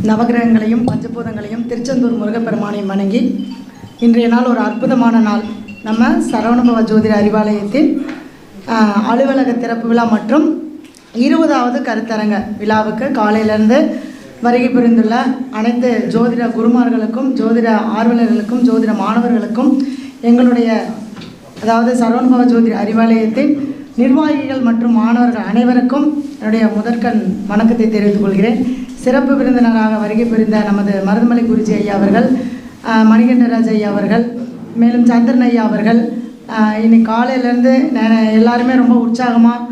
நவகிரகங்களையும் பஞ்சபூதங்களையும் திருச்செந்தூர் முருகப்பெருமானையும் வணங்கி இன்றைய நாள் ஒரு அற்புதமான நாள். நம்ம சரவணபவ ஜோதிட அறிவாலயத்தின் அலுவலக திறப்பு விழா மற்றும் 20வது கருத்தரங்க விழாவுக்கு காலையிலேருந்து வருகை புரிந்துள்ள அனைத்து ஜோதிட குருமார்களுக்கும், ஜோதிட ஆர்வலர்களுக்கும், ஜோதிட மாணவர்களுக்கும், எங்களுடைய அதாவது சரவணபவ ஜோதிட அறிவாலயத்தின் நிர்வாகிகள் மற்றும் மாணவர்கள் அனைவருக்கும் என்னுடைய முதற்கண் வணக்கத்தை தெரிவித்துக் கொள்கிறேன். சிறப்பு விருந்தினராக வருகை புரிந்த நமது மருதமலை குருஜி ஐயா அவர்கள், மணிகண்டராஜ் ஐயா அவர்கள், மேலும் சந்திரன் ஐயா அவர்கள், இன்னைக்கு காலையிலேருந்து எல்லாருமே ரொம்ப உற்சாகமாக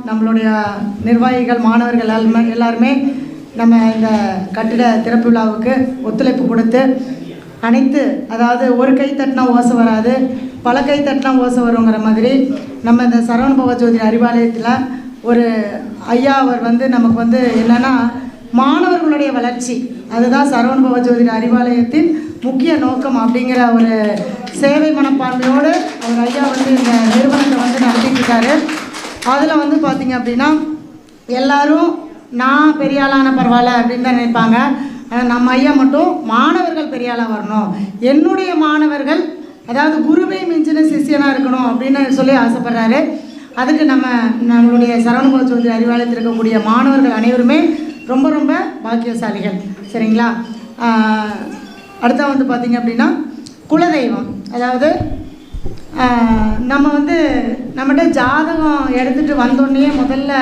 நம்மளுடைய நிர்வாகிகள் மாணவர்கள் எல்லாருமே நம்ம இந்த கட்டிட திறப்பு விழாவுக்கு ஒத்துழைப்பு கொடுத்து அனைத்து, அதாவது ஒரு கை தட்டினா ஓசை வராது, பல கை தட்டினா ஓசை வருங்கிற மாதிரி நம்ம இந்த சரவணபவ ஜோதிட அறிவாலயத்தில் ஒரு ஐயா அவர் நமக்கு என்னென்னா மாணவர்களுடைய வளர்ச்சி, அதுதான் சரவணபவ ஜோதிட அறிவாலயத்தின் முக்கிய நோக்கம் அப்படிங்கிற ஒரு சேவை மனப்பான்மையோடு அவர் ஐயா இந்த நிறுவனத்தை நடத்திட்டு இருக்காரு. அதில் பார்த்திங்க அப்படின்னா எல்லாரும் நான் பெரிய ஆளான பரவாயில்ல அப்படின்னு தான் நினைப்பாங்க. நம்ம ஐயா மட்டும் மாணவர்கள் பெரிய ஆளாக வரணும், என்னுடைய மாணவர்கள் அதாவது குருவை மிஞ்சின சிஷியனாக இருக்கணும் அப்படின்னு சொல்லி ஆசைப்படுறாரு. அதுக்கு நம்மளுடைய சரவணபவ ஜோதிட அறிவாலயத்தில் இருக்கக்கூடிய மாணவர்கள் அனைவருமே ரொம்ப ரொம்ப பாக்கியசாலிகள். சரிங்களா? அடுத்த பார்த்திங்க அப்படின்னா குலதெய்வம், அதாவது நம்ம நம்மகிட்ட ஜாதகம் எடுத்துகிட்டு வந்தோடனே முதல்ல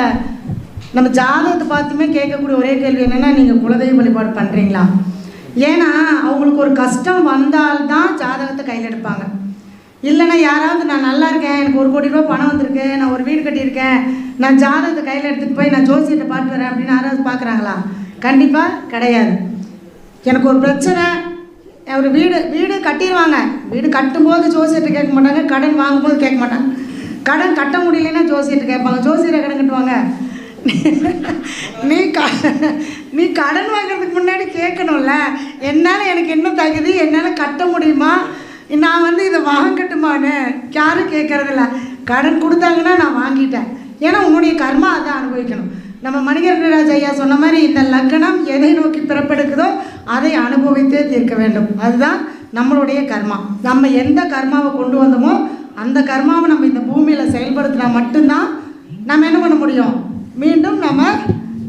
நம்ம ஜாதகத்தை பார்த்துமே கேட்கக்கூடிய ஒரே கேள்வி என்னென்னா, நீங்கள் குலதெய்வ வழிபாடு பண்ணுறீங்களா? ஏன்னா அவங்களுக்கு ஒரு கஷ்டம் வந்தால்தான் ஜாதகத்தை கையில் எடுப்பாங்க. இல்லைன்னா யாராவது நான் நல்லா இருக்கேன், எனக்கு 1 கோடி ரூபா பணம் வந்திருக்கு, நான் ஒரு வீடு கட்டியிருக்கேன், நான் ஜாதகத்தை கையில் எடுத்துகிட்டு போய் நான் ஜோசியத்தை பார்த்து வரேன் அப்படின்னு யாராவது பார்க்குறாங்களா? கண்டிப்பாக கிடையாது. எனக்கு ஒரு பிரச்சனை, ஒரு வீடு கட்டிடுவாங்க, வீடு கட்டும்போது ஜோசியத்தை கேட்க மாட்டாங்க, கடன் வாங்கும்போது கேட்க மாட்டாங்க. கடன் கட்ட முடியலன்னா ஜோசியத்தை கேட்பாங்க, ஜோசியரை கடன் கட்டுவாங்க. நீ கடன் வாங்குறதுக்கு முன்னாடி கேட்கணும்ல, என்னால் எனக்கு என்ன தகுதி, என்னால் கட்ட முடியுமா, நான் இதை வாங்கட்டுமான்னு யாரும் கேட்கறதில்ல. கடன் கொடுத்தாங்கன்னா நான் வாங்கிட்டேன், ஏன்னா உன்னுடைய கர்மா அதை அனுபவிக்கணும். நம்ம மணிகண்டராஜ் ஐயா சொன்ன மாதிரி இந்த லக்னம் எதை நோக்கி பிறப்பெடுக்குதோ அதை அனுபவித்தே தீர்க்க வேண்டும். அதுதான் நம்மளுடைய கர்மா. நம்ம எந்த கர்மாவை கொண்டு வந்தோமோ அந்த கர்மாவை நம்ம இந்த பூமியில் செயல்படுத்தினா மட்டும்தான் நம்ம என்ன பண்ண முடியும், மீண்டும் நம்ம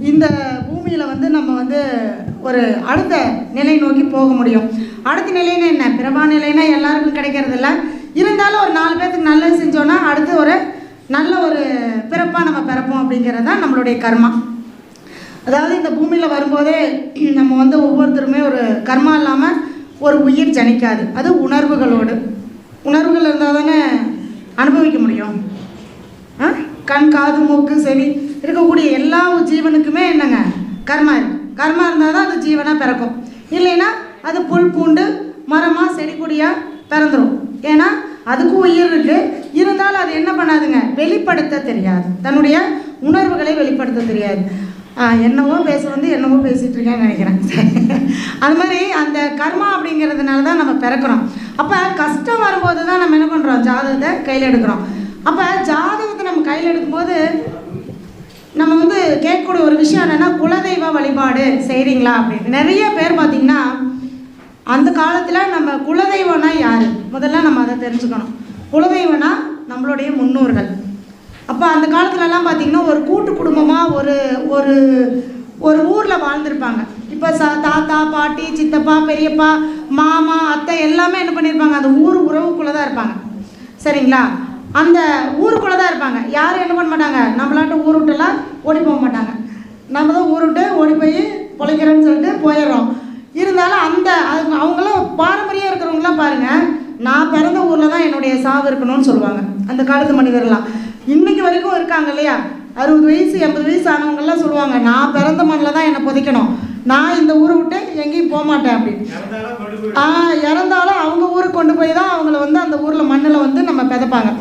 இந்த பூமியில் நம்ம ஒரு அடுத்த நிலை நோக்கி போக முடியும். அடுத்த நிலைன்னா என்ன, பிரபா நிலைன்னா எல்லாருக்கும் கிடைக்கிறதில்ல, இருந்தாலும் ஒரு 4 பேர்த்துக்கு நல்லது செஞ்சோன்னா அடுத்து ஒரு நல்ல ஒரு பிறப்பாக நம்ம பிறப்போம். அப்படிங்கிறது தான் நம்மளுடைய கர்மா. அதாவது இந்த பூமியில் வரும்போதே நம்ம ஒவ்வொருத்தருமே ஒரு கர்மா இல்லாமல் ஒரு உயிர் ஜனிக்காது. அது உணர்வுகளோடு, உணர்வுகள் இருந்தால் தானே அனுபவிக்க முடியும். கண், காது, மூக்கு, செவி இருக்கக்கூடிய எல்லா ஜீவனுக்குமே என்னங்க கர்மா இருக்குது. கர்மா இருந்தால் தான் அது ஜீவனாக பிறக்கும். இல்லைன்னா அது புல் பூண்டு மரமாக செடி கொடியாக பிறந்துடும். ஏன்னா அதுக்கும் உயிர் இருக்குது, இருந்தாலும் அது என்ன பண்ணாதுங்க, வெளிப்படுத்த தெரியாது, தன்னுடைய உணர்வுகளை வெளிப்படுத்த தெரியாது. என்னவோ என்னவோ பேசிகிட்டு இருக்கேன்னு நினைக்கிறேன். அது மாதிரி அந்த கர்மா அப்படிங்கிறதுனால தான் நம்ம பிறக்கிறோம். அப்போ கஷ்டம் வரும்போது தான் நம்ம என்ன பண்ணுறோம், ஜாதகத்தை கையில் எடுக்கிறோம். அப்போ ஜாதகத்தை நம்ம கையில் எடுக்கும்போது நம்ம கேட்கக்கூடிய ஒரு விஷயம் என்னென்னா, குலதெய்வ வழிபாடு செய்கிறீங்களா அப்படின்னு. நிறைய பேர் பார்த்திங்கன்னா அந்த காலத்தில் நம்ம குலதெய்வம்னா யார் முதல்ல நம்ம அதை தெரிஞ்சுக்கணும். குலதெய்வம்னா நம்மளுடைய முன்னோர்கள். அப்போ அந்த காலத்துலலாம் பார்த்திங்கன்னா ஒரு கூட்டு குடும்பமாக ஒரு ஒரு ஒரு ஊரில் வாழ்ந்துருப்பாங்க. இப்போ தாத்தா, பாட்டி, சித்தப்பா, பெரியப்பா, மாமா, அத்தை எல்லாமே என்ன பண்ணியிருப்பாங்க, அந்த உறவுக்குள்ளே தான் இருப்பாங்க. சரிங்களா? அந்த ஊருக்குள்ளே தான் இருப்பாங்க. யாரும் என்ன பண்ண மாட்டாங்க, நம்மளாட்ட ஊர் விட்டுலாம் ஓடி போக மாட்டாங்க. நம்ம தான் ஊர் விட்டு ஓடி போய் பொழைக்கிறோன்னு சொல்லிட்டு போயிடுறோம். இருந்தாலும் அவங்களும் பாரம்பரியம் இருக்கிறவங்களாம் பாருங்கள், நான் பிறந்த ஊரில் தான் என்னுடைய சாவு இருக்கணும்னு சொல்லுவாங்க. அந்த காலத்து மனிதர்லாம் இன்றைக்கி வரைக்கும் இருக்காங்க இல்லையா? 60 வயசு 80 வயசு ஆனவங்கெல்லாம் சொல்லுவாங்க, நான் பிறந்த மண்ணில் தான் என்னை புதைக்கணும், நான் இந்த ஊரை விட்டு எங்கேயும் போக மாட்டேன் அப்படின்னு. இறந்தாலும் அவங்க ஊருக்கு கொண்டு போய் தான் அவங்கள அந்த ஊரில் மண்ணில் நம்ம பிதைப்பாங்க.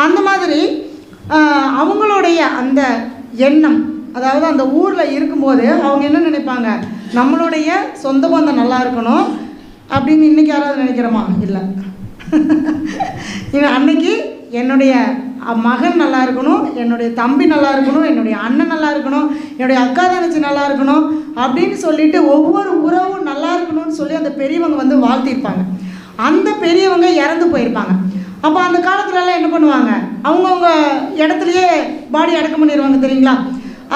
அந்த மாதிரி அவங்களுடைய அந்த எண்ணம், அதாவது அந்த ஊரில் இருக்கும்போது அவங்க என்ன நினைப்பாங்க, நம்மளுடைய சொந்த பந்தம் நல்லா இருக்கணும் அப்படின்னு. இன்றைக்கி யாராவது நினைக்கிறோமா? இல்லை. அன்னைக்கு என்னுடைய மகன் நல்லா இருக்கணும், என்னுடைய தம்பி நல்லா இருக்கணும், என்னுடைய அண்ணன் நல்லா இருக்கணும், என்னுடைய அக்கா தங்கச்சி நல்லா இருக்கணும் அப்படின்னு சொல்லிட்டு ஒவ்வொரு உறவும் நல்லா இருக்கணும்னு சொல்லி அந்த பெரியவங்க வந்து வாழ்த்திருப்பாங்க. அந்த பெரியவங்க இறந்து போயிருப்பாங்க. அப்போ அந்த காலத்துலலாம் என்ன பண்ணுவாங்க, அவங்கவுங்க இடத்துலையே பாடி அடக்கம் பண்ணிடுவாங்க தெரியுங்களா.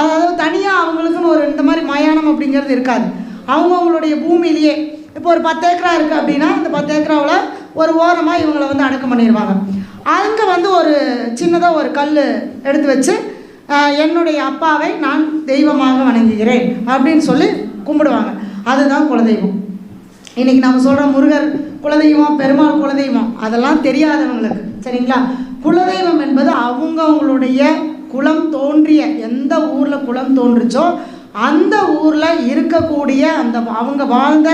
அதாவது தனியாக அவங்களுக்குன்னு ஒரு இந்த மாதிரி மயானம் அப்படிங்கிறது இருக்காது. அவங்கவுங்களுடைய பூமியிலேயே இப்போ ஒரு 10 ஏக்கரா இருக்குது அப்படின்னா அந்த 10 ஏக்கராவில் ஒரு ஓரமாக இவங்களை வந்து அடக்கம் பண்ணிடுவாங்க. அங்கே வந்து ஒரு சின்னதாக ஒரு கல் எடுத்து வச்சு என்னுடைய அப்பாவை நான் தெய்வமாக வணங்குகிறேன் அப்படின்னு சொல்லி கும்பிடுவாங்க. அதுதான் குலதெய்வம். இன்றைக்கி நம்ம சொல்கிற முருகர் குலதெய்வம், பெருமாள் குலதெய்வம் அதெல்லாம் தெரியாதவங்களுக்கு சரிங்களா. குலதெய்வம் என்பது அவங்கவுங்களுடைய குலம் தோன்றிய எந்த ஊரில் குலம் தோன்றுச்சோ அந்த ஊரில் இருக்கக்கூடிய அந்த அவங்க வாழ்ந்த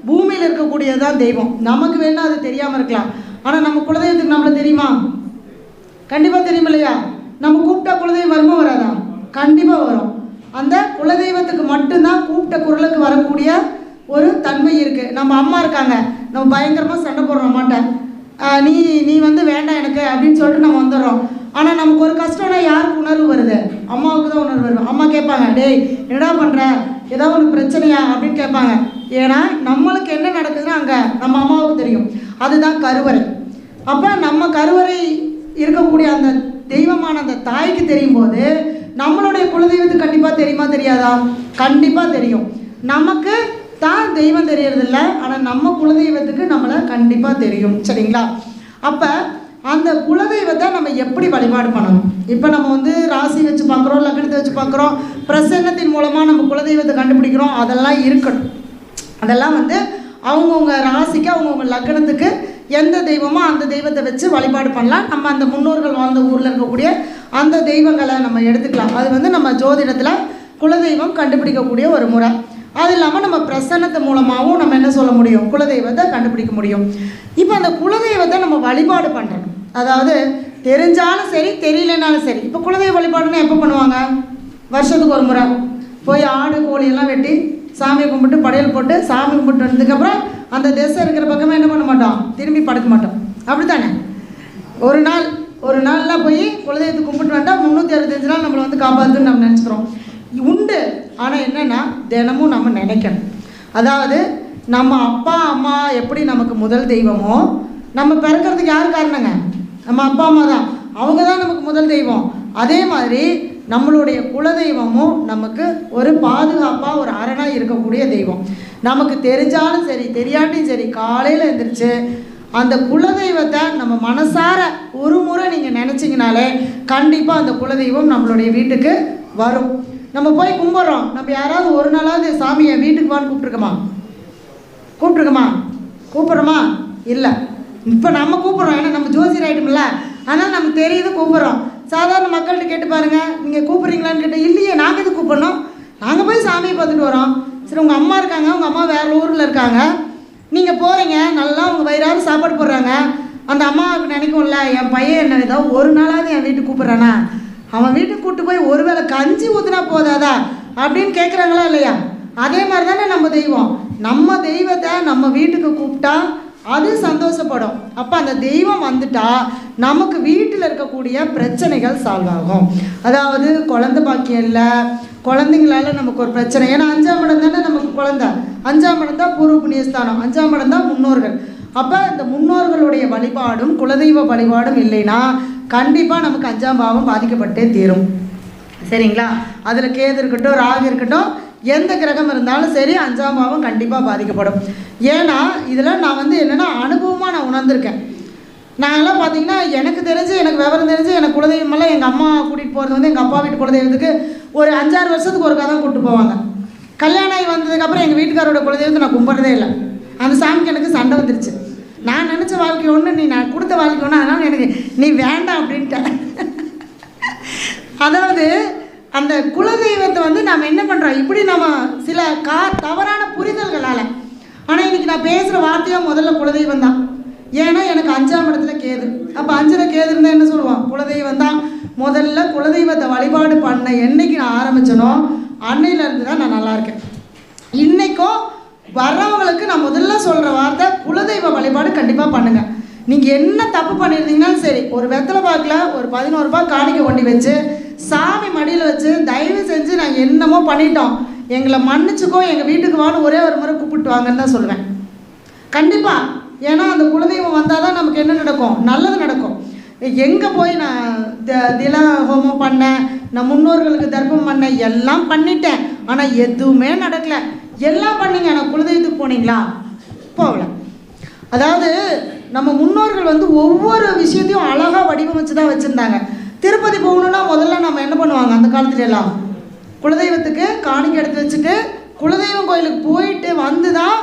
பூமியில் இருக்கக்கூடியது தான் தெய்வம். நமக்கு வேணால் அது தெரியாமல் இருக்கலாம், ஆனால் நம்ம குலதெய்வத்துக்கு நம்மள தெரியுமா? கண்டிப்பாக தெரியும் இல்லையா? நம்ம கூப்பிட்டா குலதெய்வம் வருமா வராதா? கண்டிப்பாக வரும். அந்த குலதெய்வத்துக்கு மட்டும்தான் கூப்பிட்ட குரலுக்கு வரக்கூடிய ஒரு தன்மை இருக்குது. நம்ம அம்மா இருக்காங்க, நம்ம பயங்கரமாக சண்டை போடுறோம் மாட்டேன், நீ வந்து வேண்டாம் எனக்கு அப்படின்னு சொல்லிட்டு நம்ம வந்துடுறோம். ஆனால் நமக்கு ஒரு கஷ்டம்னா யாருக்கு உணர்வு வருது? அம்மாவுக்கு தான் உணர்வு வருது. அம்மா கேட்பாங்க, டேய் என்னடா பண்ணுற, ஏதாவது ஒரு பிரச்சனையா அப்படின்னு கேட்பாங்க. ஏன்னா நம்மளுக்கு என்ன நடக்குதுன்னா அங்கே நம்ம அம்மாவுக்கு தெரியும். அதுதான் கருவறை. அப்போ நம்ம கருவறை இருக்கக்கூடிய அந்த தெய்வமான அந்த தாய்க்கு தெரியும் போது நம்மளுடைய குலதெய்வத்துக்கு கண்டிப்பாக தெரியுமா தெரியாதா? கண்டிப்பாக தெரியும். நமக்கு தான் தெய்வம் தெரியறதில்ல, ஆனால் நம்ம குலதெய்வத்துக்கு நம்மளை கண்டிப்பாக தெரியும் சரிங்களா. அப்போ அந்த குலதெய்வத்தை நம்ம எப்படி வழிபாடு பண்ணணும்? இப்போ நம்ம வந்து ராசி வச்சு பார்க்குறோம், லக்னத்தை வச்சு பார்க்குறோம், பிரசன்னத்தின் மூலமாக நம்ம குலதெய்வத்தை கண்டுபிடிக்கிறோம். அதெல்லாம் இருக்கணும். அதெல்லாம் வந்து அவங்கவுங்க ராசிக்கு அவங்கவுங்க லக்னத்துக்கு எந்த தெய்வமோ அந்த தெய்வத்தை வச்சு வழிபாடு பண்ணலாம். நம்ம அந்த முன்னோர்கள் வாழ்ந்த ஊரில் இருக்கக்கூடிய அந்த தெய்வங்களை நம்ம எடுத்துக்கலாம். அது வந்து நம்ம ஜோதிடத்தில் குலதெய்வம் கண்டுபிடிக்கக்கூடிய ஒரு முறை. அது இல்லாமல் நம்ம பிரசன்னத்து மூலமாகவும் நம்ம என்ன சொல்ல முடியும், குலதெய்வத்தை கண்டுபிடிக்க முடியும். இப்போ அந்த குலதெய்வத்தை நம்ம வழிபாடு பண்ணுறோம். அதாவது தெரிஞ்சாலும் சரி தெரியலனாலும் சரி. இப்போ குலதெய்வ வழிபாடுன்னு எப்போ பண்ணுவாங்க? வருஷத்துக்கு ஒரு முறை போய் ஆடு கோழியெல்லாம் வெட்டி சாமி கும்பிட்டு படையல் போட்டு சாமி கும்பிட்டு வந்ததுக்கப்புறம் அந்த திசை இருக்கிற பக்கமே என்ன பண்ண மாட்டோம், திரும்பி படுக்க மாட்டோம். அப்படி தானே? ஒரு நாள்லாம் போய் குலதெய்வத்தை கும்பிட்டு வந்தால் 365 நாள் நம்மளை வந்து காப்பாற்றுன்னு நம்ம நினச்சிக்கிறோம். உண்டு. ஆனால் என்னென்னா தினமும் நம்ம நினைக்கணும். அதாவது நம்ம அப்பா அம்மா எப்படி நமக்கு முதல் தெய்வமோ, நம்ம பிறக்கிறதுக்கு யார் காரணங்க? நம்ம அப்பா அம்மா தான். அவங்க தான் நமக்கு முதல் தெய்வம். அதே மாதிரி நம்மளுடைய குலதெய்வமும் நமக்கு ஒரு பாதுகாப்பாக ஒரு அரணாக இருக்கக்கூடிய தெய்வம். நமக்கு தெரிஞ்சாலும் சரி தெரியாட்டியும் சரி காலையில் எழுந்திரிச்சு அந்த குலதெய்வத்தை நம்ம மனசார ஒரு முறை நீங்கள் நினச்சிங்கனாலே கண்டிப்பாக அந்த குலதெய்வம் நம்மளுடைய வீட்டுக்கு வரும். நம்ம போய் கும்பிட்றோம், நம்ம யாராவது ஒரு நாளாவது சாமியை வீட்டுக்கு வான்னு கூப்பிட்ருக்கோமா? கூப்பிட்றோமா? இல்லை. இப்போ நம்ம கூப்பிட்றோம், ஏன்னா நம்ம ஜோசியர் ஆகிட்டோம்ல, அதனால் நமக்கு தெரியுது கூப்பிட்றோம். சாதாரண மக்கள்கிட்ட கேட்டு பாருங்கள், நீங்கள் கூப்பிட்றீங்களான்னு கேட்டால் இல்லையே, நாங்கள் எது கூப்பிட்றோம், நாங்கள் போய் சாமியை பார்த்துட்டு வரோம். சரி, உங்கள் அம்மா இருக்காங்க, உங்கள் அம்மா வேறு ஊரில் இருக்காங்க, நீங்கள் போகிறீங்க, நல்லா உங்கள் வயிறாறு சாப்பாடு போடுறாங்க. அந்த அம்மாவுக்கு நினைக்கும்ல, என் பையன் என்ன ஏதாவது ஒரு நாளாவது என் வீட்டுக்கு கூப்பிட்றானா, அவன் வீட்டுக்கு கூப்பிட்டு போய் ஒரு வேளை கஞ்சி ஊற்றினா போதாதா அப்படின்னு கேட்குறாங்களா இல்லையா? அதே மாதிரி தானே நம்ம தெய்வம். நம்ம தெய்வத்தை நம்ம வீட்டுக்கு கூப்பிட்டா அது சந்தோஷப்படும். அப்போ அந்த தெய்வம் வந்துட்டா நமக்கு வீட்டில் இருக்கக்கூடிய பிரச்சனைகள் சால்வ் ஆகும். அதாவது குழந்தை பாக்கியம் இல்லை, குழந்தைங்களால நமக்கு ஒரு பிரச்சனை. ஏன்னா 5ஆம் இடம் தானே நமக்கு குழந்தை. 5ஆம் இடம் தான் பூர்வ புண்ணியஸ்தானம், 5ஆம் இடம் தான் முன்னோர்கள். அப்போ இந்த முன்னோர்களுடைய வழிபாடும் குலதெய்வ வழிபாடும் இல்லைன்னா கண்டிப்பாக நமக்கு 5ஆம் பாவம் பாதிக்கப்பட்டே தீரும். சரிங்களா? அதில் கேது இருக்கட்டும், ராகு இருக்கட்டும், எந்த கிரகம் இருந்தாலும் சரி 5ஆம் பாவம் கண்டிப்பாக பாதிக்கப்படும். ஏன்னா இதில் நான் வந்து என்னென்னா அனுபவமாக நான் உணர்ந்திருக்கேன். நாங்கள்லாம் பார்த்திங்கன்னா எனக்கு தெரிஞ்சு, எனக்கு விவரம் தெரிஞ்சு, எனக்கு குலதெய்வமெல்லாம் எங்கள் அம்மா கூட்டிகிட்டு போகிறது வந்து எங்கள் அப்பா வீட்டு குலதெய்வத்துக்கு ஒரு 5-6 வருஷத்துக்கு ஒரு கதை கூப்பிட்டு போவாங்க. கல்யாணம் ஆகி வந்ததுக்கப்புறம் எங்கள் வீட்டுக்காரோட குலதெய்வத்தை நான் கும்பிட்றதே இல்லை. அந்த சாமிக்கு எனக்கு சண்டை வந்துருச்சு. நான் நினச்ச வாழ்க்கை ஒன்று, நீ நான் கொடுத்த வாழ்க்கை ஒன்று, அதனால் எனக்கு நீ வேண்டாம் அப்படின்ட்டேன். அதாவது அந்த குலதெய்வத்தை வந்து நாம் என்ன பண்ணுறோம், இப்படி நம்ம சில தவறான புரிதல்களால். ஆனால் இன்றைக்கி நான் பேசுகிற வார்த்தையாக முதல்ல குலதெய்வம் தான். ஏன்னா எனக்கு 5ஆம் இடத்துல கேது. அப்போ 5ல் கேது இருந்தால் என்ன சொல்லுவோம், குலதெய்வம் தான். முதல்ல குலதெய்வத்தை வழிபாடு பண்ண என்னைக்கு நான் ஆரம்பித்தனோ அன்னையிலேருந்து தான் நான் நல்லாயிருக்கேன். இன்றைக்கும் வர்றவங்களுக்கு நான் முதல்ல சொல்கிற வார்த்தை குலதெய்வ வழிபாடு கண்டிப்பாக பண்ணுங்கள். நீங்கள் என்ன தப்பு பண்ணியிருந்தீங்கன்னாலும் சரி, ஒரு வெத்தலை பாக்கில் ஒரு 11 ரூபாய் காணிக்கை கொண்டு வச்சு சாமி மடியில் வச்சு தயவு செஞ்சு நாங்கள் என்னமோ பண்ணிட்டோம், எங்களை மன்னிச்சுக்கோ, எங்கள் வீட்டுக்கு வான்னு ஒரே ஒரு முறை கூப்பிட்டு வாங்கன்னு தான் சொல்லுவேன். கண்டிப்பாக. ஏன்னா அந்த குலதெய்வம் வந்தால் தான் நமக்கு என்ன நடக்கும், நல்லது நடக்கும். எங்கே போய் நான் தில ஹோமம் பண்ணேன், நான் முன்னோர்களுக்கு தர்ப்பம் பண்ணேன், எல்லாம் பண்ணிட்டேன், ஆனால் எதுவுமே நடக்கலை. எல்லாம் பண்ணீங்க, ஆனால் குலதெய்வத்துக்கு போனீங்களா? போகல. அதாவது நம்ம முன்னோர்கள் வந்து ஒவ்வொரு விஷயத்தையும் அழகாக வடிவமைச்சு தான் வச்சுருந்தாங்க. திருப்பதி போகணுன்னா முதல்ல நம்ம என்ன பண்ணுவாங்க, அந்த காலத்துல எல்லாம் குலதெய்வத்துக்கு காணிக்கை எடுத்து வச்சுட்டு குலதெய்வம் கோயிலுக்கு போயிட்டு வந்து தான்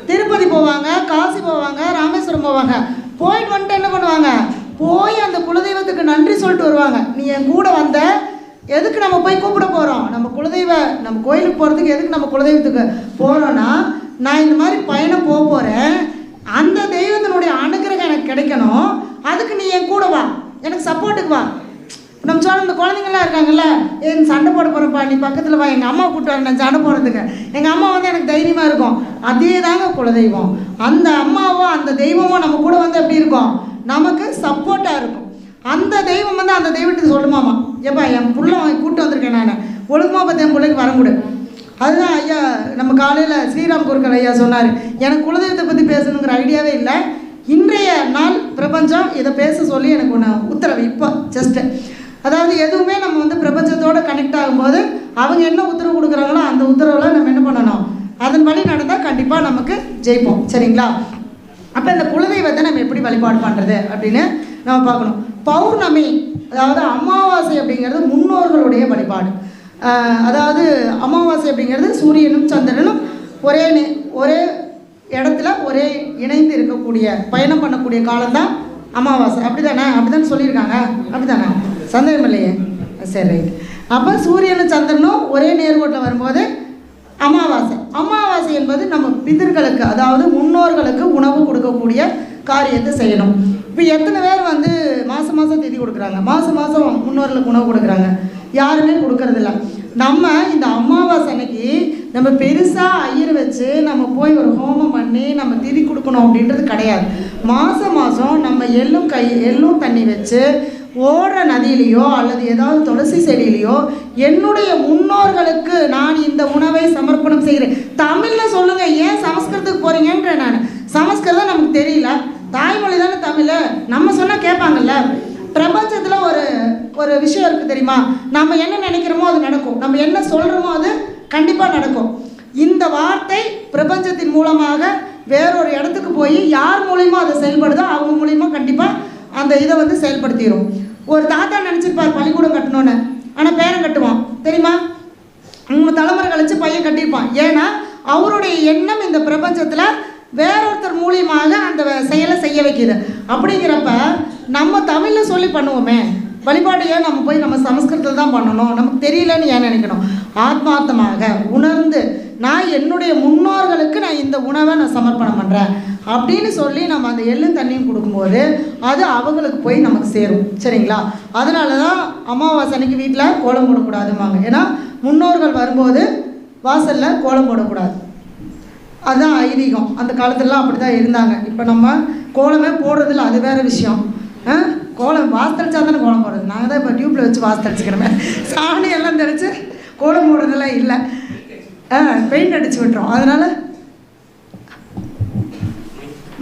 திருப்பதி போவாங்க, காசி போவாங்க, ராமேஸ்வரம் போவாங்க. போயிட்டு வந்துட்டு என்ன பண்ணுவாங்க, போய் அந்த குலதெய்வத்துக்கு நன்றி சொல்லிட்டு வருவாங்க. நீ என் கூட வந்த, எதுக்கு நம்ம போய் கூப்பிட போகிறோம், நம்ம கோயிலுக்கு போகிறதுக்கு எதுக்கு நம்ம குலதெய்வத்துக்கு போகிறோன்னா, நான் இந்த மாதிரி பயணம் போக போகிறேன், அந்த தெய்வத்தினுடைய அனுகிரகம் எனக்கு கிடைக்கணும், அதுக்கு நீ என் கூட வா, எனக்கு சப்போர்ட்டுக்கு வா. நம்ம சொல்ல இந்த குழந்தைங்களாம் இருக்காங்கல்ல, என் சண்டை போட போகிறப்பா, நீ பக்கத்தில் வா, எங்கள் அம்மா கூப்பிட்டு வரேன் நான் சண்டை போடுறதுக்கு, எங்கள் அம்மா வந்து எனக்கு தைரியமாக இருக்கும். அதே தாங்க குலதெய்வம். அந்த அம்மாவோ அந்த தெய்வமோ நம்ம கூட வந்து எப்படி இருக்கும், நமக்கு சப்போர்ட்டாக இருக்கும். அந்த தெய்வம் வந்து அந்த தெய்வத்துக்கு சொல்லுமாமா, ஏப்பா என் புள்ள கூப்பிட்டு வந்திருக்கேன், நான் ஒழுக்கமாக பார்த்து என் பிள்ளைக்கு வர முடியும். அதுதான் ஐயா நம்ம காலையில் ஸ்ரீராம் குருக்கள் ஐயா சொன்னார், எனக்கு குலதெய்வத்தை பற்றி பேசணுங்கிற ஐடியாவே இல்லை, இன்றைய நாள் பிரபஞ்சம் இதை பேச சொல்லி எனக்கு ஒன்று உத்தரவு. இப்போ ஜஸ்ட்டு அதாவது எதுவுமே நம்ம வந்து பிரபஞ்சத்தோடு கனெக்ட் ஆகும்போது அவங்க என்ன உத்தரவு கொடுக்குறாங்களோ அந்த உத்தரவில் நம்ம என்ன பண்ணணும், அதன் வழி நடந்தால் கண்டிப்பாக நமக்கு ஜெயிப்போம். சரிங்களா? அப்போ இந்த குலதெய்வத்தை நம்ம எப்படி வழிபாடு பண்ணுறது அப்படின்னு நம்ம பார்க்கணும். பௌர்ணமி அதாவது அமாவாசை அப்படிங்கிறது முன்னோர்களுடைய வழிபாடு. அதாவது அமாவாசை அப்படிங்கிறது சூரியனும் சந்திரனும் ஒரே இடத்துல ஒரே இணைந்து இருக்கக்கூடிய பயணம் பண்ணக்கூடிய காலம்தான் அமாவாசை. அப்படி தானே சொல்லியிருக்காங்க, அப்படி தானே? சந்தேகம் இல்லையே? சரி, ரைட். அப்போ சூரியனும் சந்திரனும் ஒரே நேர்கோட்டில் வரும்போது அமாவாசை என்பது நம்ம பிதர்களுக்கு அதாவது முன்னோர்களுக்கு உணவு கொடுக்கக்கூடிய காரியத்தை செய்யணும். இப்போ எத்தனை பேர் வந்து மாதம் திதி கொடுக்குறாங்க, மாதம் முன்னோர்களுக்கு உணவு கொடுக்குறாங்க? யாருமே கொடுக்கறதில்ல. நம்ம இந்த அமாவாசை அன்னைக்கு நம்ம பெருசாக ஐயர் வச்சு நம்ம போய் ஒரு ஹோமம் பண்ணி நம்ம திதி கொடுக்கணும் அப்படின்றது கிடையாது. மாதம் நம்ம எள்ளும் தண்ணி வச்சு ஓடுற நதியிலையோ அல்லது ஏதாவது துளசி செடியிலையோ என்னுடைய முன்னோர்களுக்கு நான் இந்த உணவை சமர்ப்பணம் செய்கிறேன். தமிழில் சொல்லுங்கள், ஏன் சமஸ்கிருதத்துக்கு போகிறீங்கன்ற? நான் சமஸ்கிருதம் நமக்கு தெரியல, தாய்மொழி தானே தமிழ், நம்ம சொன்னால் கேட்பாங்கல்ல. பிரபஞ்சத்தில் ஒரு விஷயம் இருக்குது தெரியுமா, நம்ம என்ன நினைக்கிறோமோ அது நடக்கும், நம்ம என்ன சொல்கிறோமோ அது கண்டிப்பாக நடக்கும். இந்த வார்த்தை பிரபஞ்சத்தின் மூலமாக வேறொரு இடத்துக்கு போய் யார் மூலியமாக அதை செயல்படுதோ அவங்க மூலியமாக கண்டிப்பாக அந்த இதை வந்து செயல்படுத்திடும். ஒரு தாத்தா நினச்சிருப்பார் பள்ளிக்கூடம் கட்டணுன்னு, ஆனால் பேரன் கட்டுவான் தெரியுமா? 3 தலைமுறை கழித்து பையன் கட்டியிருப்பான். ஏன்னா அவருடைய எண்ணம் இந்த பிரபஞ்சத்தில் வேறொருத்தர் மூலியமாக அந்த செயலை செய்ய வைக்கிது. அப்படிங்கிறப்ப நம்ம தமிழில் சொல்லி பண்ணுவோமே வழிபாடு, ஏன் நம்ம போய் நம்ம சமஸ்கிருதத்தில் தான் பண்ணணும், நமக்கு தெரியலன்னு ஏன் நினைக்கணும்? ஆத்மார்த்தமாக உணர்ந்து நான் என்னுடைய முன்னோர்களுக்கு நான் இந்த உணவை நான் சமர்ப்பணம் பண்ணுறேன் அப்படின்னு சொல்லி நம்ம அந்த எள்ளும் தண்ணியும் கொடுக்கும்போது அது அவங்களுக்கு போய் நமக்கு சேரும். சரிங்களா? அதனால தான் அமாவாசை அன்னைக்கு வீட்டில் கோலம் போடக்கூடாதுமாங்க. ஏன்னா முன்னோர்கள் வரும்போது வாசலில் கோலம் போடக்கூடாது, அதுதான் ஐதீகம். அந்த காலத்துலலாம் அப்படி தான் இருந்தாங்க. இப்போ நம்ம கோலமே போடுறதில்ல, அது வேறு விஷயம். கோலம் வாசத்தடிச்சா தானே கோலம் போடுறது, நாங்கள் தான் இப்போ டியூப்பில் வச்சு வாசத்தடிச்சுக்கிறோமே, சாணி எல்லாம் தெளித்து கோலம் போடுறதெல்லாம் இல்லை, பெயிண்ட் அடித்து விட்டுறோம். அதனால்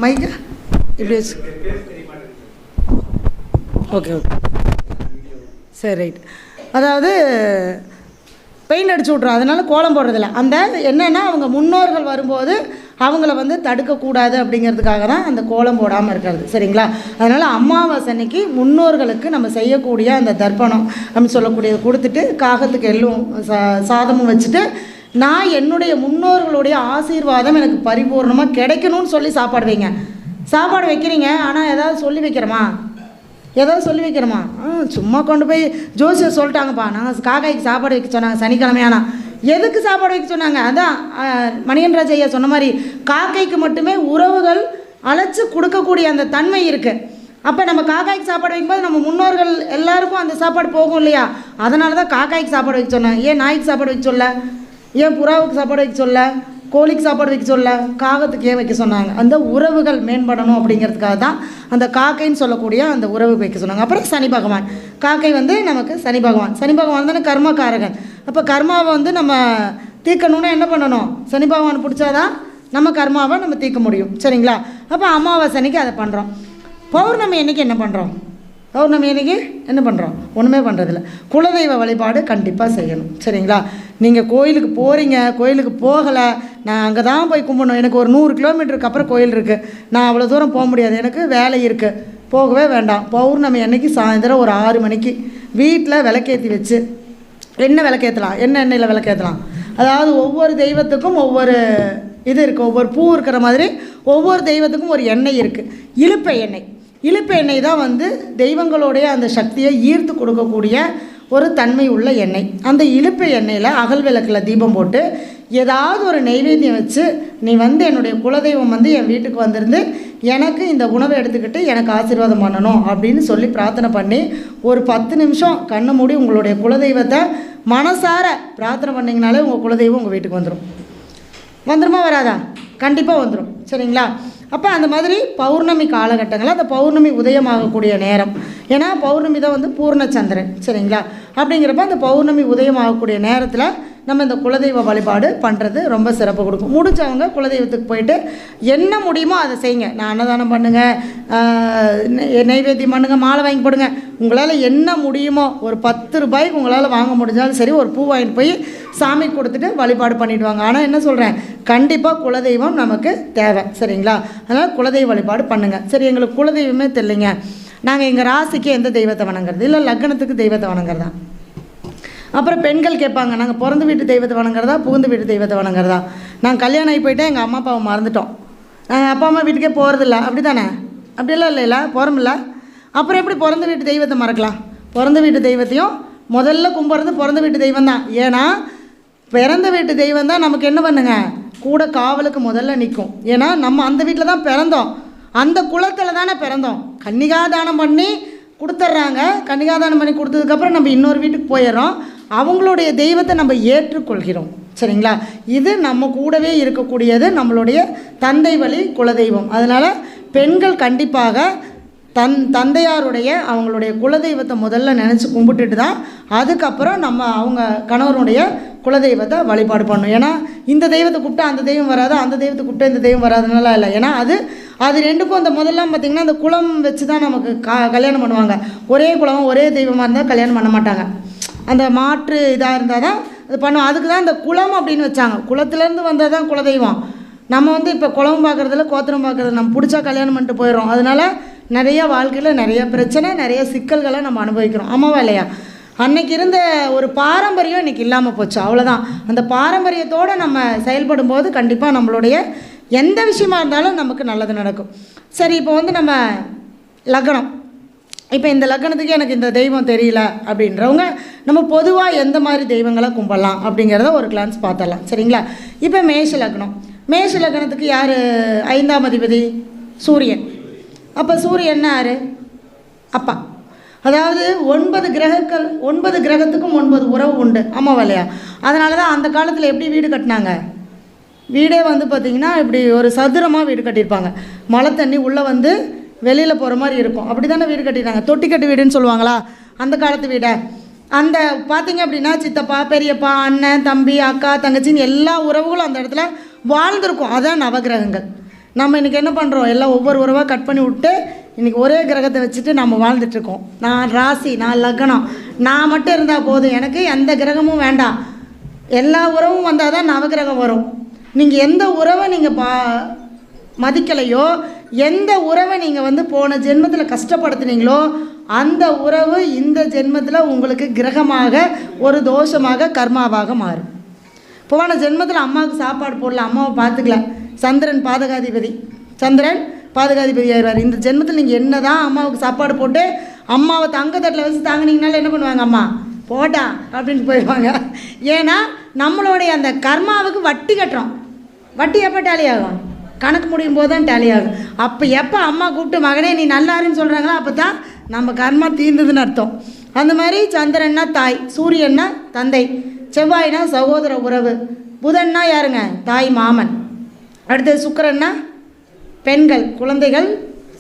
மைக்கா இப்படி வச்சு ஓகே சரி, ரைட். அதாவது பெயிண்ட் அடிச்சு விட்றோம், அதனால் கோலம் போடுறதில்ல. அந்த என்னென்னா அவங்க முன்னோர்கள் வரும்போது அவங்கள வந்து தடுக்கக்கூடாது அப்படிங்கிறதுக்காக தான் அந்த கோலம் போடாமல் இருக்கிறது. சரிங்களா? அதனால் அமாவாசை அன்னைக்கு முன்னோர்களுக்கு நம்ம செய்யக்கூடிய அந்த தர்ப்பணம் நம்ம சொல்லக்கூடியது கொடுத்துட்டு காகத்துக்கு எள்ளும் சாதமும் வச்சுட்டு நான் என்னுடைய முன்னோர்களுடைய ஆசீர்வாதம் எனக்கு பரிபூர்ணமாக கிடைக்கணும்னு சொல்லி சாப்பாடு வைங்க. சாப்பாடு வைக்கிறீங்க, ஆனால் ஏதாவது சொல்லி வைக்கிறோமா? சும்மா கொண்டு போய் ஜோசியர் சொல்லிட்டாங்கப்பா, நாங்கள் காக்காய்க்கு சாப்பாடு வைக்க சொன்னாங்க சனிக்கிழமையானா. எதுக்கு சாப்பாடு வைக்க சொன்னாங்க? அதான் மணிகண்டராஜ் ஐயா சொன்ன மாதிரி காக்கைக்கு மட்டுமே உறவுகள் அழைச்சி கொடுக்கக்கூடிய அந்த தன்மை இருக்குது. அப்போ நம்ம காக்காய்க்கு சாப்பாடு வைக்கும்போது நம்ம முன்னோர்கள் எல்லாருக்கும் அந்த சாப்பாடு போகும் இல்லையா? அதனால தான் காக்காய்க்கு சாப்பாடு வைக்க சொன்னாங்க. ஏன் நாய்க்கு சாப்பாடு வைக்க சொல்ல, ஏன் புறாவுக்கு சாப்பாடு வைக்க சொல்ல, கோழிக்கு சாப்பாடு வைக்க சொல்ல, காகத்துக்கு ஏன் வைக்க சொன்னாங்க? அந்த உறவுகள் மேம்படணும் அப்படிங்கிறதுக்காக தான் அந்த காக்கைன்னு சொல்லக்கூடிய அந்த உறவு வைக்க சொன்னாங்க. அப்புறம் சனி பகவான், காக்கை வந்து நமக்கு சனி பகவான். சனி பகவான் தானே கர்மக்காரகன். அப்போ கர்மாவை வந்து நம்ம தீர்க்கணுன்னா என்ன பண்ணணும்? சனி பகவான் பிடிச்சாதான் நம்ம கர்மாவை நம்ம தீர்க்க முடியும். சரிங்களா? அப்போ அமாவாசை அன்னைக்கு அதை பண்ணுறோம். பௌர்ணமி அன்னைக்கு என்ன பண்ணுறோம்? பௌர்ணமி அன்னைக்கு என்ன பண்ணுறோம்? ஒன்றுமே பண்ணுறதில்ல. குலதெய்வ வழிபாடு கண்டிப்பாக செய்யணும். சரிங்களா? நீங்கள் கோயிலுக்கு போகிறீங்க, கோயிலுக்கு போகலை, நான் அங்கே தான் போய் கும்பிடணும், எனக்கு ஒரு 100 கிலோமீட்டருக்கு அப்புறம் கோயில் இருக்குது, நான் அவ்வளோ தூரம் போக முடியாது, எனக்கு வேலை இருக்குது, போகவே வேண்டாம். பௌர்ணமி அன்னைக்கு சாயந்தரம் ஒரு 6 மணிக்கு வீட்டில் விளக்கேற்றி வச்சு, என்ன விளக்கேற்றலாம்? என்ன எண்ணெயில் விளக்கேற்றலாம்? அதாவது ஒவ்வொரு தெய்வத்துக்கும் ஒவ்வொரு இது இருக்குது, ஒவ்வொரு பூ இருக்கிற மாதிரி ஒவ்வொரு தெய்வத்துக்கும் ஒரு எண்ணெய் இருக்குது. இலுப்பை எண்ணெய். இலுப்பை எண்ணெய் தான் வந்து தெய்வங்களுடைய அந்த சக்தியை ஈர்த்து கொடுக்கக்கூடிய ஒரு தன்மை உள்ள எண்ணெய். அந்த இலுப்பை எண்ணெயில் அகல் விளக்கில் தீபம் போட்டு ஏதாவது ஒரு நெய்வேத்தியம் வச்சு, நீ வந்து என்னுடைய குலதெய்வம் வந்து என் வீட்டுக்கு வந்திருந்து எனக்கு இந்த உணவை எடுத்துக்கிட்டு எனக்கு ஆசீர்வாதம் பண்ணணும் அப்படின்னு சொல்லி பிரார்த்தனை பண்ணி ஒரு 10 நிமிஷம் கண்ணை மூடி உங்களுடைய குலதெய்வத்தை மனசார பிரார்த்தனை பண்ணிங்கனாலே உங்கள் குலதெய்வம் உங்கள் வீட்டுக்கு வந்துடும். வந்துருமா வராதா? கண்டிப்பாக வந்துடும். சரிங்களா? அப்போ அந்த மாதிரி பௌர்ணமி காலகட்டங்களில் அந்த பௌர்ணமி உதயமாகக்கூடிய நேரம், ஏன்னா பௌர்ணமி தான் வந்து பூர்ணச்சந்திரன். சரிங்களா? அப்படிங்கிறப்ப அந்த பௌர்ணமி உதயமாகக்கூடிய நேரத்தில் நம்ம இந்த குலதெய்வ வழிபாடு பண்ணுறது ரொம்ப சிறப்பு கொடுக்கும். முடிஞ்சவங்க குலதெய்வத்துக்கு போயிட்டு என்ன முடியுமோ அதை செய்யுங்க. நான் அன்னதானம் பண்ணுங்கள், நெய்வேத்தியம் பண்ணுங்கள், மாலை வாங்கி போடுங்க. உங்களால் என்ன முடியுமோ ஒரு 10 ரூபாய்க்கு உங்களால் வாங்க முடிஞ்சாலும் சரி, ஒரு பூ வாங்கிட்டு போய் சாமி கொடுத்துட்டு வழிபாடு பண்ணிவிட்டு வாங்க. ஆனால் என்ன சொல்கிறேன், கண்டிப்பாக குலதெய்வம் நமக்கு தேவை. சரிங்களா? அதனால் குலதெய்வ வழிபாடு பண்ணுங்கள். சரி, எங்களுக்கு குலதெய்வமே தெரியலைங்க, நாங்கள் எங்கள் ராசிக்கு எந்த தெய்வத்தை வணங்குறது, இல்லை லக்னத்துக்கு தெய்வத்தை வணங்குறதா? அப்புறம் பெண்கள் கேட்பாங்க, நாங்கள் பிறந்த வீட்டு தெய்வத்தை வணங்குறதா, புகுந்த வீட்டு தெய்வத்தை வணங்குறதா? நாங்கள் கல்யாணம் ஆகி போயிட்டா எங்கள் அம்மா அப்பாவை மறந்துட்டோம், நாங்கள் அப்பா அம்மா வீட்டுக்கே போகிறதில்ல, அப்படி தானே? அப்படியெல்லாம் இல்லைல்ல, போகிறோமில்ல. அப்புறம் எப்படி பிறந்த வீட்டு தெய்வத்தை மறக்கலாம்? பிறந்த வீட்டு தெய்வத்தையும் முதல்ல கும்பிட்றது பிறந்த வீட்டு தெய்வம் தான். ஏன்னா பிறந்த வீட்டு தெய்வம் தான் நமக்கு என்ன பண்ணுங்க, கூட காவலுக்கு முதல்ல நிற்கும். ஏன்னா நம்ம அந்த வீட்டில் தான் பிறந்தோம், அந்த குலத்தில் தானே பிறந்தோம். கன்னிகாதானம் பண்ணி கொடுத்துட்றாங்க, கன்னிகாதானம் பண்ணி கொடுத்ததுக்கப்புறம் நம்ம இன்னொரு வீட்டுக்கு போயிடுறோம், அவங்களுடைய தெய்வத்தை நம்ம ஏற்றுக்கொள்கிறோம். சரிங்களா? இது நம்ம கூடவே இருக்கக்கூடியது நம்மளுடைய தந்தை வழி குலதெய்வம். அதனால் பெண்கள் கண்டிப்பாக தந்தையாருடைய அவங்களுடைய குலதெய்வத்தை முதல்ல நினச்சி கும்பிட்டுட்டு தான் அதுக்கப்புறம் நம்ம அவங்க கணவருடைய குலதெய்வத்தை வழிபாடு பண்ணணும். ஏன்னா இந்த தெய்வத்தை கூப்பிட்டா அந்த தெய்வம் வராது, அந்த தெய்வத்தை கூப்பிட்டா இந்த தெய்வம் வராதுனால இல்லை. ஏன்னா அது ரெண்டுக்கும் அந்த முதல்லாம் பார்த்திங்கன்னா அந்த குலம் வச்சு தான் நமக்கு கல்யாணம் பண்ணுவாங்க. ஒரே குலம் ஒரே தெய்வமாக இருந்தால் கல்யாணம் பண்ண மாட்டாங்க, அந்த மாற்று இதாக இருந்தால் தான் அது பண்ணுவோம். அதுக்கு தான் அந்த குலம் அப்படின்னு வச்சாங்க. குலத்துலேருந்து வந்தால் தான் குலதெய்வம். நம்ம வந்து இப்போ குலம் பார்க்குறதில்ல, கோத்திரம் பார்க்குறது, நம்ம பிடிச்சா கல்யாணம் பண்ணிட்டு போயிடும். அதனால் நிறைய வாழ்க்கையில் நிறைய பிரச்சனை, நிறைய சிக்கல்களை நம்ம அனுபவிக்கிறோம். ஆமாவா இல்லையா? அன்னைக்கு இருந்த ஒரு பாரம்பரியம் இன்றைக்கி இல்லாமல் போச்சு, அவ்வளோதான். அந்த பாரம்பரியத்தோடு நம்ம செயல்படும் போது கண்டிப்பாக நம்மளுடைய எந்த விஷயமா இருந்தாலும் நமக்கு நல்லது நடக்கும். சரி, இப்போ வந்து நம்ம லக்னம், இப்போ இந்த லக்னத்துக்கு எனக்கு இந்த தெய்வம் தெரியல அப்படின்றவங்க நம்ம பொதுவாக எந்த மாதிரி தெய்வங்களை கும்பிடலாம் அப்படிங்கிறத ஒரு கிளான்ஸ் பார்த்துடலாம். சரிங்களா? இப்போ மேஷ லக்னம். மேஷ லக்னத்துக்கு யார் 5ஆம் அதிபதி? சூரியன். அப்போ சூரியன் யார்? அப்பா. அதாவது 9 கிரகங்கள், 9 கிரகத்துக்கும் 9 உறவு உண்டு. ஆமாவா இல்லையா? அதனால தான் அந்த காலத்தில் எப்படி வீடு கட்டினாங்க, வீடே வந்து பார்த்திங்கன்னா இப்படி ஒரு சதுரமாக வீடு கட்டியிருப்பாங்க, மழை தண்ணி உள்ளே வந்து வெளியில் போகிற மாதிரி இருக்கும். அப்படி தானே வீடு கட்டிட்டாங்க. தொட்டிக்கட்டு வீடுன்னு சொல்லுவாங்களா அந்த காலத்து வீடை. அந்த பார்த்திங்க அப்படின்னா சித்தப்பா, பெரியப்பா, அண்ணன், தம்பி, அக்கா, தங்கச்சின்னு எல்லா உறவுகளும் அந்த இடத்துல வாழ்ந்துருக்கும். அதான் நவகிரகங்கள். நம்ம இன்றைக்கி என்ன பண்ணுறோம், எல்லாம் ஒவ்வொரு உறவாக கட் பண்ணி விட்டு இன்றைக்கி ஒரே கிரகத்தை வச்சுட்டு நம்ம வாழ்ந்துட்டுருக்கோம். நான் ராசி, நான் லக்னம், நான் மட்டும் இருந்தால் போதும், எனக்கு எந்த கிரகமும் வேண்டாம், எல்லா உறவும் வந்தால் தான் நவகிரகம் வரும். நீங்கள் எந்த உறவை நீங்கள் மதிக்கலையோ, எந்த உறவை நீங்கள் வந்து போன ஜென்மத்தில் கஷ்டப்படுத்துனீங்களோ அந்த உறவு இந்த ஜென்மத்தில் உங்களுக்கு கிரகமாக ஒரு தோஷமாக கர்மாவாக மாறும். போன ஜென்மத்தில் அம்மாவுக்கு சாப்பாடு போடல, அம்மாவை பார்த்துக்கல, சந்திரன் பாதகாதிபதி, சந்திரன் பாதகாதிபதி ஆயிடுவார். இந்த ஜென்மத்தில் நீங்கள் என்ன தான் அம்மாவுக்கு சாப்பாடு போட்டு அம்மாவை தங்கத்தட்டில் வச்சு தாங்கினீங்கனாலும் என்ன பண்ணுவாங்க, அம்மா போட்டா அப்படின்னு போயிடுவாங்க. ஏன்னா நம்மளுடைய அந்த கர்மாவுக்கு வட்டி கட்டுறோம். வட்டி எப்போ டேலி ஆகும், கணக்கு முடியும் போது தான் டேலி ஆகும். அப்போ எப்போ அம்மா கூப்பிட்டு மகனே நீ நல்லாருன்னு சொல்கிறாங்களோ அப்போ தான் நம்ம கர்மா தீர்ந்ததுன்னு அர்த்தம். அந்த மாதிரி சந்திரன்னா தாய், சூரியன்னா தந்தை, செவ்வாய்னா சகோதர உறவு, புதன்னா யாருங்க? தாய் மாமன். அடுத்தது சுக்கிரன்னா பெண்கள், குழந்தைகள்,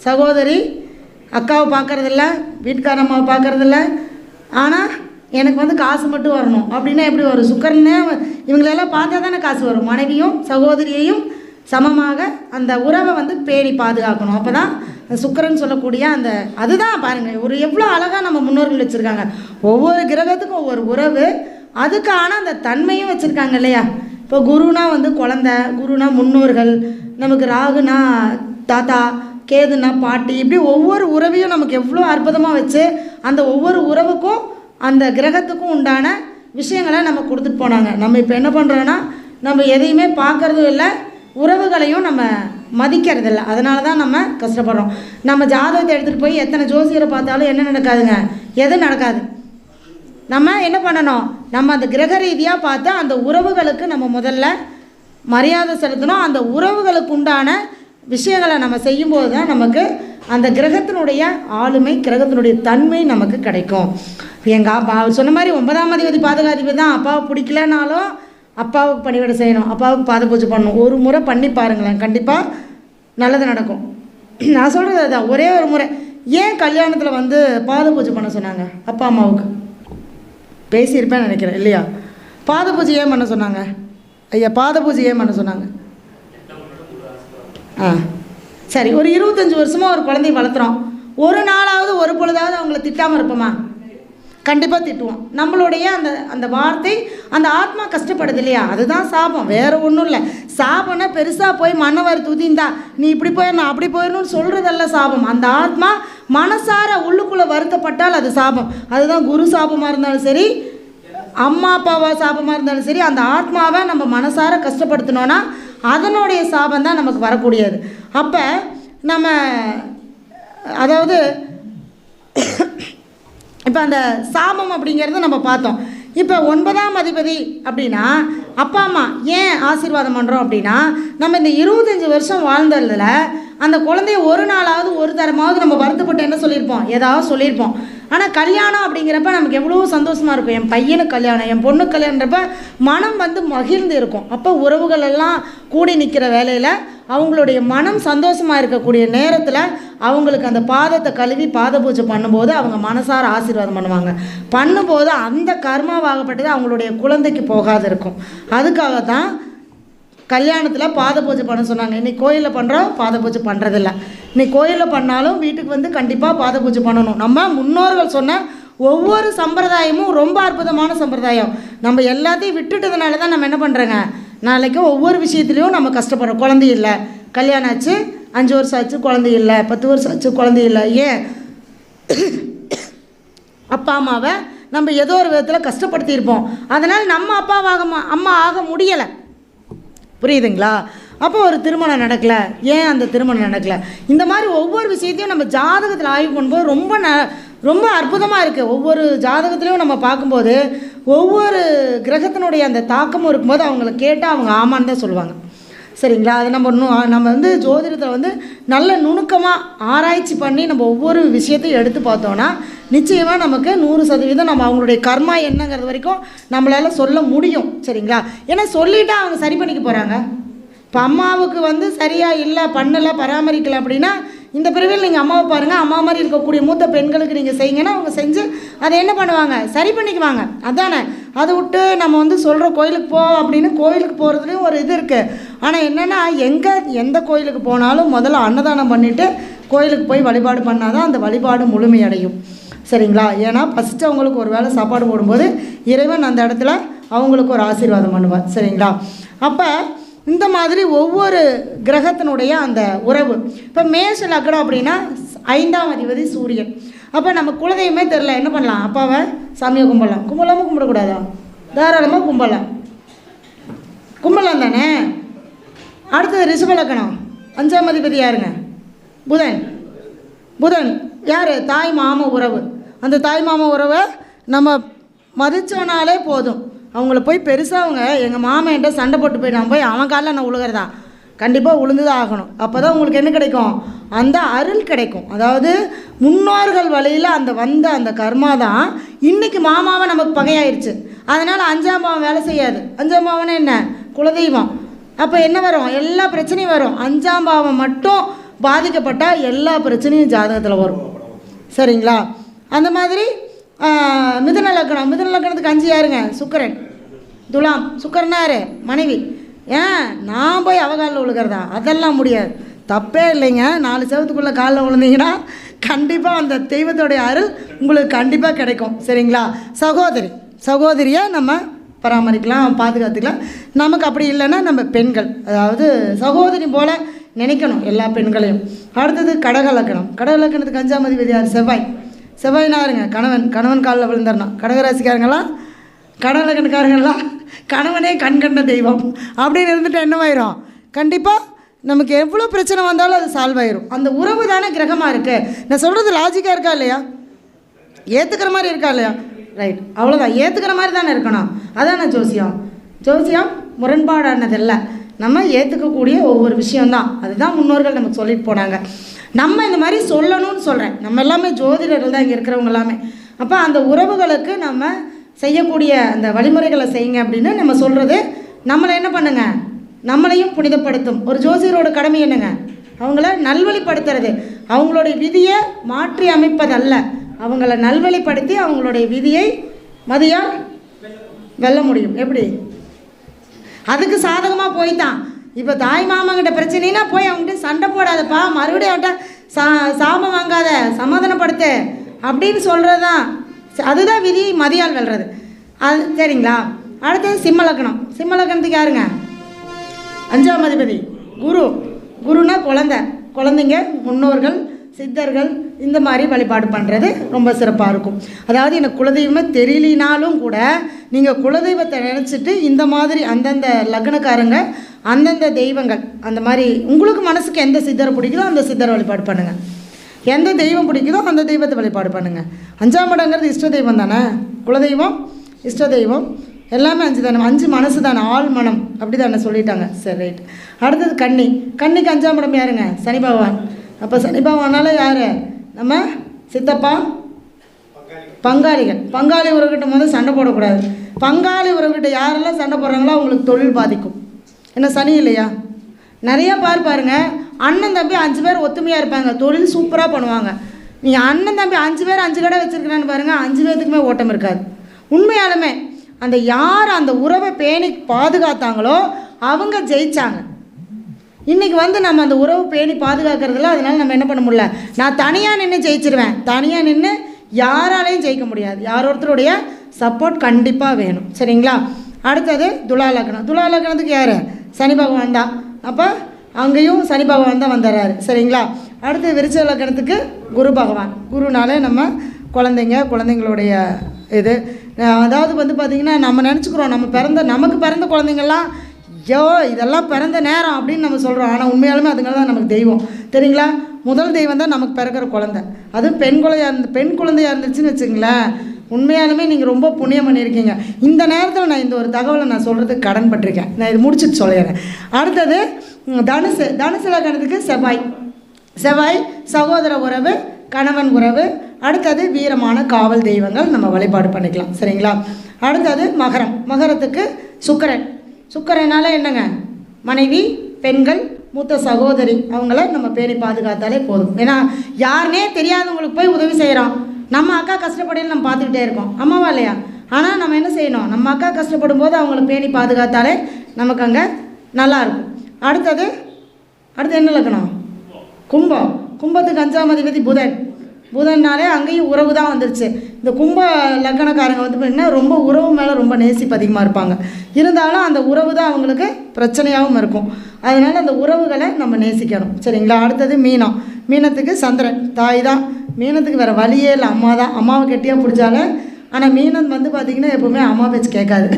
சகோதரி, அக்காவை பார்க்குறதில்ல, வீட்டுக்காரம்மாவை பார்க்குறதில்ல. ஆனால் எனக்கு வந்து காசு மட்டும் வரணும் அப்படின்னா எப்படி வரும்? சுக்கிரனே இவங்களெல்லாம் பார்த்தா தானே காசு வரும். மனைவியும் சகோதரியையும் சமமாக அந்த உறவை வந்து பேணி பாதுகாக்கணும். அப்போ தான் சுக்கிரன் சொல்லக்கூடிய அந்த அதுதான் பாருங்கள், ஒரு எவ்வளோ அழகாக நம்ம முன்னோர்கள் வச்சுருக்காங்க. ஒவ்வொரு கிரகத்துக்கும் ஒவ்வொரு உறவு, அதுக்கான அந்த தன்மையும் வச்சுருக்காங்க இல்லையா? இப்போ குருனா வந்து குழந்த, குருனா முன்னோர்கள், நமக்கு ராகுனா தாத்தா, கேதுனா பாட்டி, இப்படி ஒவ்வொரு உறவையும் நமக்கு எவ்வளோ அற்புதமாக வச்சு அந்த ஒவ்வொரு உறவுக்கும் அந்த கிரகத்துக்கும் உண்டான விஷயங்களை நம்ம கொடுத்துட்டு போனாங்க. நம்ம இப்போ என்ன பண்ணுறோன்னா, நம்ம எதையுமே பார்க்குறதும் இல்லை, உறவுகளையும் நம்ம மதிக்கிறதில்ல. அதனால தான் நம்ம கஷ்டப்படுறோம். நம்ம ஜாதகத்தை எடுத்துகிட்டு போய் எத்தனை ஜோசியரை பார்த்தாலும் என்ன நடக்காதுங்க? எதுவும் நடக்காது. நம்ம என்ன பண்ணணும்? நம்ம அந்த கிரக ரீதியாக பார்த்தா அந்த உறவுகளுக்கு நம்ம முதல்ல மரியாதை செலுத்தணும். அந்த உறவுகளுக்கு உண்டான விஷயங்களை நம்ம செய்யும்போது தான் நமக்கு அந்த கிரகத்தினுடைய ஆளுமை, கிரகத்தினுடைய தன்மை நமக்கு கிடைக்கும். எங்கள் அப்பா சொன்ன மாதிரி 9ஆம் அதிபதி பாதகாதிபதி தான். அப்பாவை பிடிக்கலனாலும் அப்பாவுக்கு பணிவிடை செய்யணும், அப்பாவுக்கு பாத பூஜை பண்ணணும். ஒரு முறை பண்ணி பாருங்களேன், கண்டிப்பாக நல்லது நடக்கும். நான் சொல்கிறது அதுதான். ஒரே ஒரு முறை. ஏன் கல்யாணத்தில் வந்து பாத பூஜை பண்ண சொன்னாங்க? அப்பா அம்மாவுக்கு பேசியிருப்பேன்னு நினைக்கிறேன் இல்லையா? பாத பூஜை ஏன் பண்ண சொன்னாங்க? ஐயா, பாத பூஜை ஏன் பண்ண சொன்னாங்க? சரி, ஒரு 25 வருஷமாக ஒரு குழந்தைய வளர்த்துறோம். ஒரு நாளாவது ஒரு பொழுதாவது அவங்கள திட்டாமல் இருப்போமா? கண்டிப்பாக திட்டுவோம். நம்மளுடைய அந்த அந்த வார்த்தை அந்த ஆத்மா கஷ்டப்படுது இல்லையா? அதுதான் சாபம், வேறு ஒன்றும் இல்லை. சாபம்னா பெருசாக போய் மண்ணவாரி தூத்திந்தா நீ இப்படி போயிடணும் அப்படி போயிடணும்னு சொல்கிறதல்ல சாபம். அந்த ஆத்மா மனசார உள்ளுக்குள்ளே வருத்தப்பட்டால் அது சாபம். அதுதான் குரு சாபமாக இருந்தாலும் சரி, அம்மா அப்பாவா சாபமாக இருந்தாலும் சரி, அந்த ஆத்மாவை நம்ம மனசார கஷ்டப்படுத்தினோன்னா அதனுடைய சாபம் தான் நமக்கு வரக்கூடியது. அப்போ நம்ம அதாவது இப்போ அந்த சாபம் அப்படிங்கிறத நம்ம பார்த்தோம். இப்போ 9ஆம் அதிபதி அப்படின்னா அப்பா அம்மா ஏன் ஆசீர்வாதம் பண்ணுறோம் அப்படின்னா, நம்ம இந்த 25 வருஷம் வாழ்ந்ததில் அந்த குழந்தைய ஒரு நாளாவது ஒரு தரமாவது நம்ம வருத்தப்பட்டு என்ன சொல்லியிருப்போம்? ஏதாவது சொல்லியிருப்போம். ஆனால் கல்யாணம் அப்படிங்கிறப்ப நமக்கு எவ்வளோ சந்தோஷமாக இருக்கும். என் பையனுக்கு கல்யாணம், என் பொண்ணுக்கு கல்யாணன்றப்ப மனம் வந்து மகிழ்ந்து இருக்கும். அப்போ உறவுகள் எல்லாம் கூடி நிற்கிற வேலையில் அவங்களுடைய மனம் சந்தோஷமாக இருக்கக்கூடிய நேரத்தில் அவங்களுக்கு அந்த பாதத்தை கழுவி பாத பூஜை பண்ணும்போது அவங்க மனசார ஆசீர்வாதம் பண்ணுவாங்க. பண்ணும்போது அந்த கர்மாவாகப்பட்டது அவங்களுடைய குழந்தைக்கு போகாது இருக்கும். அதுக்காக தான் கல்யாணத்தில் பாத பூஜை பண்ண சொன்னாங்க. இன்றைக்கி கோயிலில் பண்ணுறோம், பாத பூஜை பண்ணுறதில்ல. இன்றைக்கி கோயிலில் பண்ணாலும் வீட்டுக்கு வந்து கண்டிப்பாக பாத பூஜை பண்ணணும். நம்ம முன்னோர்கள் சொன்ன ஒவ்வொரு சம்பிரதாயமும் ரொம்ப அற்புதமான சம்பிரதாயம். நம்ம எல்லாத்தையும் விட்டுட்டதுனால தான் நம்ம என்ன பண்ணுறோங்க, நாளைக்கு ஒவ்வொரு விஷயத்துலையும் நம்ம கஷ்டப்படுறோம். குழந்தை இல்லை, கல்யாணம் ஆச்சு 5 வருஷம் ஆச்சு குழந்தை இல்லை, 10 வருஷம் ஆச்சு குழந்தை இல்லை. ஏன்? அப்பா அம்மாவை நம்ம ஏதோ ஒரு விதத்தில் கஷ்டப்படுத்தியிருப்போம். அதனால் நம்ம அம்மா ஆக முடியலை. புரியுதுங்களா? அப்போ ஒரு திருமணம் நடக்கலை. ஏன் அந்த திருமணம் நடக்கலை? இந்த மாதிரி ஒவ்வொரு விஷயத்தையும் நம்ம ஜாதகத்தில் ஆய்வு பண்ணும்போது ரொம்ப அற்புதமாக இருக்குது. ஒவ்வொரு ஜாதகத்துலேயும் நம்ம பார்க்கும்போது ஒவ்வொரு கிரகத்தினுடைய அந்த தாக்கமும் இருக்கும்போது அவங்கள கேட்டால் அவங்க ஆமான்னு தான் சொல்லுவாங்க. சரிங்களா? அது நம்ம வந்து ஜோதிடத்தில் வந்து நல்ல நுணுக்கமாக ஆராய்ச்சி பண்ணி நம்ம ஒவ்வொரு விஷயத்தையும் எடுத்து பார்த்தோன்னா நிச்சயமாக நமக்கு 100% நம்ம அவங்களுடைய கர்மா என்னங்கிறது வரைக்கும் நம்மளால் சொல்ல முடியும். சரிங்களா? ஏன்னா சொல்லிவிட்டு அவங்க சரி பண்ணிக்க போகிறாங்க. இப்போ அம்மாவுக்கு வந்து சரியாக இல்லை, பண்ணலை, பராமரிக்கலை அப்படின்னா இந்த பிரிவில் நீங்கள் அம்மாவை பாருங்கள், அம்மா மாதிரி இருக்கக்கூடிய மூத்த பெண்களுக்கு நீங்கள் செய்யுங்கன்னா அவங்க செஞ்சு அதை என்ன பண்ணுவாங்க, சரி பண்ணிக்குவாங்க. அதானே? அதை விட்டு நம்ம வந்து சொல்கிற கோயிலுக்கு போ அப்படின்னு கோயிலுக்கு போகிறதுலேயும் ஒரு இது இருக்குது. ஆனால் என்னென்னா எந்த கோயிலுக்கு போனாலும் முதல்ல அன்னதானம் பண்ணிவிட்டு கோயிலுக்கு போய் வழிபாடு பண்ணால் தான் அந்த வழிபாடு முழுமையடையும். சரிங்களா? ஏன்னா பசிச்சவங்களுக்கு ஒரு வேளை சாப்பாடு போடும்போது இறைவன் அந்த இடத்துல அவங்களுக்கு ஒரு ஆசீர்வாதம் பண்ணுவார். சரிங்களா? அப்போ இந்த மாதிரி ஒவ்வொரு கிரகத்தினுடைய அந்த உறவு. இப்போ மேஷ லக்னம் அப்படின்னா 5ஆம் அதிபதி சூரியன். அப்போ நம்ம குலதெய்வமே தெரில, என்ன பண்ணலாம்? அப்பாவை சாமியை கும்பிடலாமல் கும்பிடக்கூடாதா? தாராளமாக கும்பலாம் தானே. அடுத்தது ரிஷப லக்னம். 5ஆம் அதிபதி யாருங்க? புதன். யார்? தாய் மாம உறவு. அந்த தாய் மாம உறவை நம்ம மதிச்சோனாலே போதும். அவங்கள போய் பெருசாக அவங்க எங்கள் மாமன் என்கிட்ட சண்டை போட்டு போயிட்டான், போய் அவன் காலில் நான் உழுகிறதா? கண்டிப்பாக உளுந்து தான் ஆகணும். அப்போ தான் உங்களுக்கு என்ன கிடைக்கும்? அந்த அருள் கிடைக்கும். அதாவது முன்னோர்கள் வழியில் அந்த கர்மா தான் இன்றைக்கி மாமாவை நமக்கு பகையாயிருச்சு. அதனால் 5ஆம் பாவம் வேலை செய்யாது. 5ஆம் பாவம்னா என்ன? குலதெய்வம். அப்போ என்ன வரும்? எல்லா பிரச்சனையும் வரும். 5ஆம் பாவம் மட்டும் பாதிக்கப்பட்டால் எல்லா பிரச்சனையும் ஜாதகத்தில் வரும். சரிங்களா? அந்த மாதிரி மிதுன லக்னம். மிதுன லக்னத்துக்கு 5 யாருங்க? சுக்கிரன். துலாம். சுக்கிரனா யார்? மனைவி. ஏன் நான் போய் அவகாலில் விழுகிறதா? அதெல்லாம் முடியாது. தப்பே இல்லைங்க. 4 செவத்துக்குள்ளே காலில் விழுந்தீங்கன்னா கண்டிப்பாக அந்த தெய்வத்தோடைய அருள் உங்களுக்கு கண்டிப்பாக கிடைக்கும். சரிங்களா? சகோதரியை நம்ம பராமரிக்கலாம், பாதுகாத்துக்கலாம். நமக்கு அப்படி இல்லைன்னா நம்ம பெண்கள், அதாவது சகோதரி போல் நினைக்கணும் எல்லா பெண்களையும். அடுத்தது கடக லக்கணம். கடக லக்கணத்துக்கு 5ஆம் அதிபதி யார்? செவ்வாய்னா இருங்க கணவன் காலில் விழுந்துடணும். கடகராசிக்காரங்களாம், கடக லக்கணக்காரங்களாம் கணவனே கண்கண்ட தெய்வம் அப்படின்னு இருந்துட்டு என்னவாயிரும்? கண்டிப்பாக நமக்கு எவ்வளோ பிரச்சனை வந்தாலும் அது சால்வ் ஆயிரும். அந்த உறவு தானே கிரகமாக இருக்குது. நான் சொல்கிறது லாஜிக்காக இருக்கா இல்லையா? ஏற்றுக்கிற மாதிரி இருக்கா இல்லையா? ரைட், அவ்வளோதான். ஏற்றுக்கிற மாதிரி தானே இருக்கணும். அதானே ஜோசியம் முரண்பாடானதில்லை. நம்ம ஏற்றுக்கக்கூடிய ஒவ்வொரு விஷயந்தான். அதுதான் முன்னோர்கள் நமக்கு சொல்லிட்டு போனாங்க. நம்ம இந்த மாதிரி சொல்லணும்னு சொல்கிறேன். நம்ம எல்லாமே ஜோதிடர்கள் தான் இங்கே இருக்கிறவங்க எல்லாமே. அப்போ அந்த உறவுகளுக்கு நம்ம செய்யக்கூடிய அந்த வழிமுறைகளை செய்யுங்க அப்படின்னு நம்ம சொல்கிறது நம்மளை என்ன பண்ணுங்க, நம்மளையும் புனிதப்படுத்தும். ஒரு ஜோசியரோட கடமை என்னங்க? அவங்கள நல்வழிப்படுத்துறது. அவங்களுடைய விதியை மாற்றி அமைப்பதல்ல, அவங்கள நல்வழிப்படுத்தி அவங்களுடைய விதியை மதியால் வெல்ல முடியும். எப்படி? அதுக்கு சாதகமாக போய்தான். இப்போ தாய் மாமங்கிட்ட பிரச்சனைனா போய் அவங்ககிட்ட சண்டை போடாதப்பா, மறுபடியும் அவன்கிட்ட சாபம் வாங்காத, சமாதானப்படுத்து அப்படின்னு சொல்கிறது தான். அதுதான் விதி மதியால் வெல்றது. அது சரிங்களா? அடுத்தது சிம்ம லக்கணத்துக்கு யாருங்க? 5ஆம் அதிபதி குருனா குழந்தைங்க, முன்னோர்கள், சித்தர்கள் இந்த மாதிரி வழிபாடு பண்ணுறது ரொம்ப சிறப்பாக இருக்கும். அதாவது எனக்கு குலதெய்வமே தெரியலினாலும் கூட நீங்கள் குலதெய்வத்தை நினச்சிட்டு இந்த மாதிரி அந்தந்த லக்னக்காரங்க அந்தந்த தெய்வங்கள் அந்த மாதிரி உங்களுக்கு மனசுக்கு எந்த சித்தரை பிடிக்குதோ அந்த சித்தரை வழிபாடு பண்ணுங்கள். எந்த தெய்வம் பிடிக்குதோ அந்த தெய்வத்தை வழிபாடு பண்ணுங்கள். 5ஆம் இடங்கிறது இஷ்ட தெய்வம் தானே. குலதெய்வம், இஷ்ட தெய்வம் எல்லாமே 5 தானே. 5 மனசு தானே, ஆள் மனம் அப்படி தானே சொல்லிட்டாங்க. சரி, ரைட். அடுத்தது கன்னிக்கு 5ஆம் இடம் யாருங்க? சனி பகவான். அப்போ சனி பகவானால யார்? நம்ம சித்தப்பா, பங்காளி உறவுகிட்ட முதல் சண்டை போடக்கூடாது. பங்காளி உறவுகிட்ட யாரெல்லாம் சண்டை போடுறாங்களோ அவங்களுக்கு தொழில் பாதிக்கும். என்ன சனி இல்லையா? நிறையா பாருங்க, அண்ணன் தம்பி 5 பேர் ஒத்துமையாக இருப்பாங்க, தொழில் சூப்பராக பண்ணுவாங்க. நீங்கள் அண்ணன் தம்பி 5 பேர் 5 கடை வச்சுருக்கிறான்னு பாருங்கள், 5 பேர்த்துக்குமே ஓட்டம் இருக்காது. உண்மையாலுமே அந்த யார் அந்த உறவை பேணி பாதுகாத்தாங்களோ அவங்க ஜெயித்தாங்க. இன்றைக்கி நம்ம அந்த உறவு பேணி பாதுகாக்கிறதுல, அதனால் நம்ம என்ன பண்ண முடியல. நான் தனியாக நின்று ஜெயிச்சிருவேன். தனியாக நின்று யாராலையும் ஜெயிக்க முடியாது. ஒருத்தருடைய சப்போர்ட் கண்டிப்பாக வேணும். சரிங்களா? அடுத்தது துலா லக்னத்துக்கு யார்? சனி பகவான் தான். அப்போ அங்கேயும் சனி பகவான் தான் வந்துடுறாரு. சரிங்களா? அடுத்து விருச்சிக லக்னத்துக்கு குரு பகவான். குருனாலே நம்ம குழந்தைங்களுடைய இது. அதாவது பார்த்திங்கன்னா நம்ம நினச்சிக்கிறோம் நமக்கு பிறந்த குழந்தைங்கள்லாம் இதெல்லாம் பிறந்த நேரம் அப்படின்னு நம்ம சொல்கிறோம். ஆனால் உண்மையாலுமே அதுங்க தான் நமக்கு தெய்வம். தெரியுங்களா? முதல் தெய்வம் தான் நமக்கு பிறக்கிற குழந்தை. அதுவும் பெண் குழந்தையாக இருந்துச்சுன்னு வச்சுங்களேன், உண்மையாலுமே நீங்கள் ரொம்ப புண்ணியம் பண்ணியிருக்கீங்க. இந்த நேரத்தில் நான் இந்த ஒரு தகவலை நான் சொல்கிறதுக்கு கடன் பட்டிருக்கேன். நான் இது முடிச்சுட்டு சொல்லிடுறேன். அடுத்தது தனுசு லக்னத்துக்கு செவ்வாய் சகோதர உறவு, கணவன் உறவு. அடுத்தது வீரமான காவல் தெய்வங்கள் நம்ம வழிபாடு பண்ணிக்கலாம். சரிங்களா? அடுத்தது மகரத்துக்கு சுக்கிரனால என்னங்க? மனைவி, பெண்கள், மூத்த சகோதரி அவங்கள நம்ம பேணி பாதுகாத்தாலே போதும். ஏன்னா யாருனே தெரியாதவங்களுக்கு போய் உதவி செய்கிறோம். நம்ம அக்கா கஷ்டப்படையில் நம்ம பார்த்துக்கிட்டே இருக்கோம், அம்மாவா இல்லையா? ஆனால் நம்ம என்ன செய்யணும்? நம்ம அக்கா கஷ்டப்படும் போது அவங்கள பேணி பாதுகாத்தாலே நமக்கு அங்கே நல்லாயிருக்கும். அடுத்து என்ன லக்கணம்? கும்பத்துக்கு 5ஆம் அதிபதி புதன்னாலே அங்கேயும் உறவு தான் வந்துருச்சு. இந்த கும்ப லக்கணக்காரங்க பார்த்திங்கன்னா ரொம்ப உறவு மேலே ரொம்ப நேசிப்பு அதிகமாக இருப்பாங்க. இருந்தாலும் அந்த உறவு தான் அவங்களுக்கு பிரச்சனையாகவும் இருக்கும். அதனால் அந்த உறவுகளை நம்ம நேசிக்கணும். சரிங்களா? அடுத்தது மீனத்துக்கு சந்திரன் தாய் தான். மீனத்துக்கு வேறு வழியே இல்லை, அம்மா தான். அம்மாவை கெட்டியாக பிடிச்சாலே. ஆனால் மீனம் பார்த்திங்கன்னா எப்போவுமே அம்மா பேச்சு கேட்காது.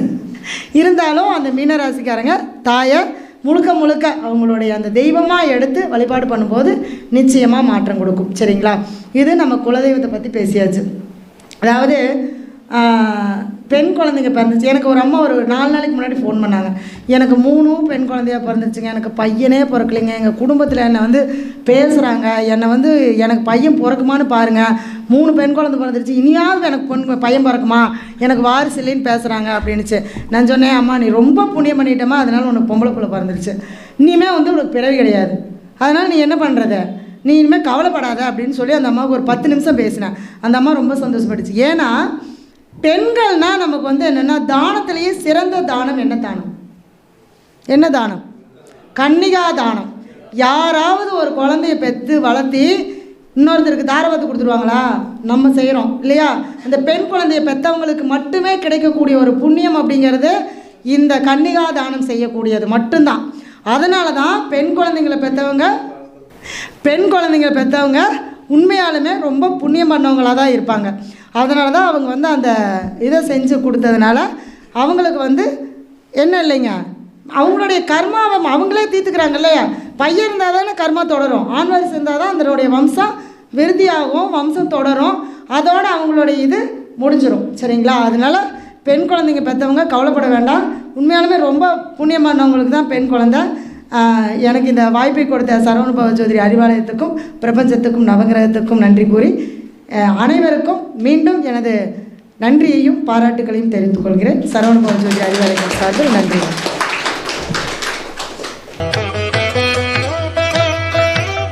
இருந்தாலும் அந்த மீனராசிக்காரங்க தாயை முழுக்க அவங்களுடைய அந்த தெய்வமாக எடுத்து வழிபாடு பண்ணும்போது நிச்சயமாக மாற்றம் கொடுக்கும். சரிங்களா? இது நம்ம குலதெய்வத்தை பற்றி பேசியாச்சு. அதாவது பெண் குழந்தைங்க பிறந்துச்சு. எனக்கு ஒரு அம்மா ஒரு 4 நாளைக்கு முன்னாடி ஃபோன் பண்ணாங்க. எனக்கு 3 பெண் குழந்தையாக பிறந்துச்சுங்க, எனக்கு பையனே பிறக்கலைங்க, எங்கள் குடும்பத்தில் என்னை வந்து பேசுகிறாங்க, என்னை வந்து எனக்கு பையன் பிறக்குமான்னு பாருங்கள், 3 பெண் குழந்தை பிறந்துருச்சு, இனியாவது எனக்கு பையன் பிறக்குமா, எனக்கு வாரிசு இல்லைன்னு பேசுகிறாங்க அப்படின்னுச்சு. நான் சொன்னேன், அம்மா நீ ரொம்ப புண்ணியம் பண்ணிட்டேம்மா, அதனால் உனக்கு பொம்பளை பிள்ளை பிறந்துருச்சு, இனிமேல் வந்து உனக்கு பிறவி கிடையாது, அதனால் நீ என்ன பண்ணுறது, நீ இனிமேல் கவலைப்படாத அப்படின்னு சொல்லி அந்த அம்மாவுக்கு ஒரு 10 நிமிஷம் பேசினேன். அந்த அம்மா ரொம்ப சந்தோஷப்பட்டுச்சு. ஏன்னா பெண்கள்னால் நமக்கு வந்து என்னென்னா தானத்திலேயே சிறந்த தானம் என்ன தானம்? என்ன தானம்? கன்னிகா தானம். யாராவது ஒரு குழந்தைய பெற்று வளர்த்தி இன்னொருத்தருக்கு தாரவாத்து கொடுத்துருவாங்களா? நம்ம செய்கிறோம் இல்லையா? அந்த பெண் குழந்தைய பெற்றவங்களுக்கு மட்டுமே கிடைக்கக்கூடிய ஒரு புண்ணியம் அப்படிங்கிறது இந்த கன்னிகா தானம் செய்யக்கூடியது மட்டும்தான். அதனால தான் பெண் குழந்தைங்களை பெற்றவங்க உண்மையாலுமே ரொம்ப புண்ணியம் பண்ணவங்களாக தான் இருப்பாங்க. அதனால தான் அவங்க வந்து அந்த இதை செஞ்சு கொடுத்ததுனால அவங்களுக்கு வந்து என்ன இல்லைங்க, அவங்களுடைய கர்மாவை அவங்களே தீர்த்துக்கிறாங்க இல்லையா? பையன் இருந்தால் தானே கர்மா தொடரும், ஆண் வாரிசு இருந்தால் தான் அதனுடைய வம்சம் விருத்தியாகும், வம்சம் தொடரும், அதோடு அவங்களுடைய இது முடிஞ்சிடும். சரிங்களா? அதனால் பெண் குழந்தைங்க பெற்றவங்க கவலைப்பட வேண்டாம். உண்மையாலுமே ரொம்ப புண்ணியம் பண்ணவங்களுக்கு தான் பெண் குழந்தை. எனக்கு இந்த வாய்ப்பை கொடுத்த சரவண பவஜோதிரி அறிவாலயத்துக்கும் பிரபஞ்சத்துக்கும் நவகிரகத்துக்கும் நன்றி கூறி அனைவருக்கும் மீண்டும் எனது நன்றியையும் பாராட்டுகளையும் தெரிவித்துக் கொள்கிறேன். சரவண பவஜோதிரி அறிவாலயம் சார்பில் நன்றி.